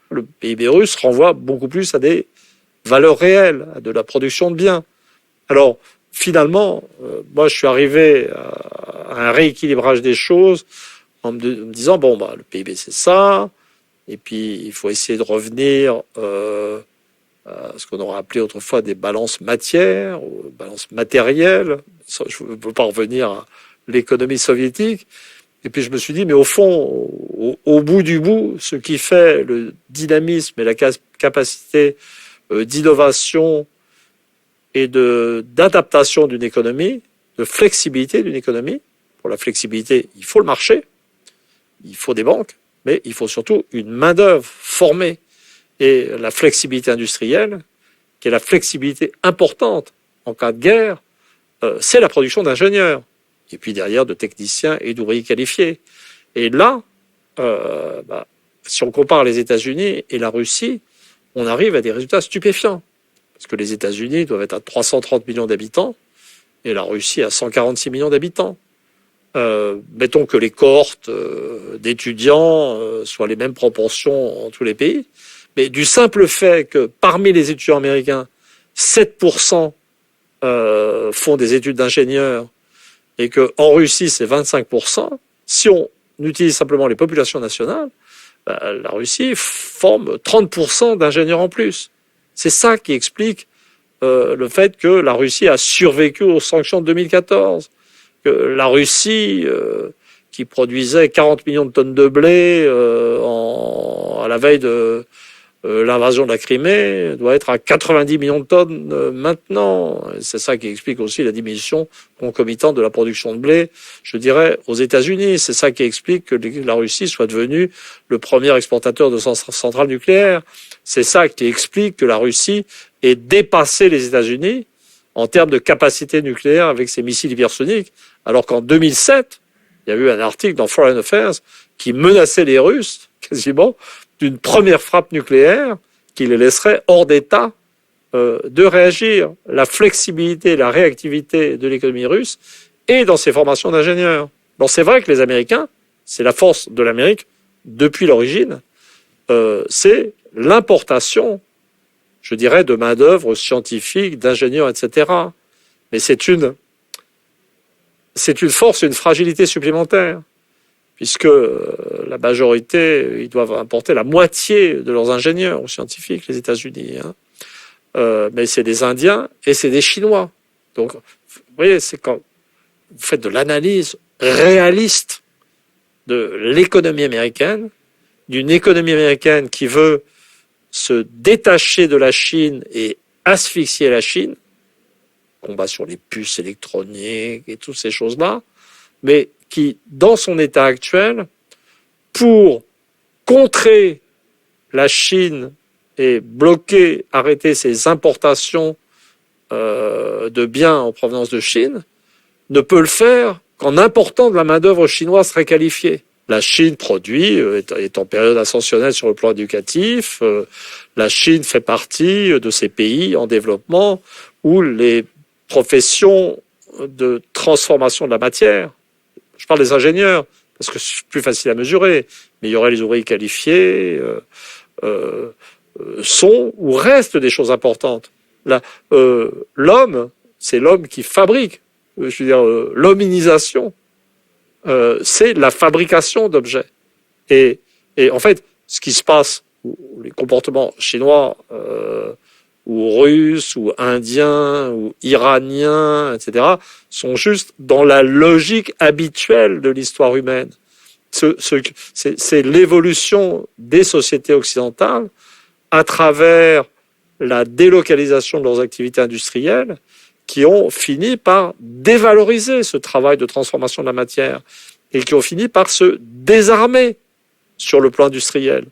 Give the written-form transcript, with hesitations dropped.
Le PIB russe renvoie beaucoup plus à des valeurs réelles, à de la production de biens. Alors, finalement, moi, je suis arrivé à un rééquilibrage des choses en me disant, bon, bah, le PIB, c'est ça, et puis il faut essayer de revenir à ce qu'on aurait appelé autrefois des balances matières, ou balances matérielles. Je ne veux pas revenir à l'économie soviétique. Et puis je me suis dit, mais au fond, au bout du bout, ce qui fait le dynamisme et la capacité d'innovation et d'adaptation d'une économie, de flexibilité d'une économie. Pour la flexibilité, il faut le marché, il faut des banques, mais il faut surtout une main-d'œuvre formée. Et la flexibilité industrielle, qui est la flexibilité importante en cas de guerre, c'est la production d'ingénieurs. Et puis derrière, de techniciens et d'ouvriers qualifiés. Et là, si on compare les États-Unis et la Russie, on arrive à des résultats stupéfiants. Parce que les États-Unis doivent être à 330 millions d'habitants et la Russie à 146 millions d'habitants. Mettons que les cohortes d'étudiants soient les mêmes proportions en tous les pays. Mais du simple fait que parmi les étudiants américains, 7% font des études d'ingénieurs et qu'en Russie, c'est 25%, si on utilise simplement les populations nationales, la Russie forme 30% d'ingénieurs en plus. C'est ça qui explique le fait que la Russie a survécu aux sanctions de 2014. Que la Russie, qui produisait 40 millions de tonnes de blé à la veille de l'invasion de la Crimée, doit être à 90 millions de tonnes maintenant. C'est ça qui explique aussi la diminution concomitante de la production de blé, je dirais, aux États-Unis. C'est ça qui explique que la Russie soit devenue le premier exportateur de centrales nucléaires. C'est ça qui explique que la Russie ait dépassé les États-Unis en termes de capacité nucléaire avec ses missiles hypersoniques, alors qu'en 2007, il y a eu un article dans Foreign Affairs qui menaçait les Russes, quasiment, d'une première frappe nucléaire qui les laisserait hors d'état de réagir. La flexibilité, la réactivité de l'économie russe est dans ses formations d'ingénieurs. Bon, c'est vrai que les Américains, c'est la force de l'Amérique depuis l'origine, c'est l'importation, je dirais, de main-d'œuvre scientifique, d'ingénieurs, etc. Mais c'est une force et une fragilité supplémentaire, puisque la majorité, ils doivent importer la moitié de leurs ingénieurs aux scientifiques, les États-Unis. Mais c'est des Indiens et c'est des Chinois. Donc, vous voyez, c'est quand vous faites de l'analyse réaliste de l'économie américaine, d'une économie américaine qui veut se détacher de la Chine et asphyxier la Chine, combat sur les puces électroniques et toutes ces choses-là, mais qui, dans son état actuel, pour contrer la Chine et bloquer, arrêter ses importations de biens en provenance de Chine, ne peut le faire qu'en important de la main-d'œuvre chinoise très qualifiée. La Chine produit, est en période ascensionnelle sur le plan éducatif. La Chine fait partie de ces pays en développement où les professions de transformation de la matière, je parle des ingénieurs, parce que c'est plus facile à mesurer, mais il y aurait les ouvriers qualifiés, sont ou restent des choses importantes. L'homme, c'est l'homme qui fabrique. Je veux dire, l'hominisation, c'est la fabrication d'objets. Et en fait, ce qui se passe, les comportements chinois ou russes ou indiens ou iraniens, etc., sont juste dans la logique habituelle de l'histoire humaine. C'est l'évolution des sociétés occidentales à travers la délocalisation de leurs activités industrielles qui ont fini par dévaloriser ce travail de transformation de la matière et qui ont fini par se désarmer sur le plan industriel.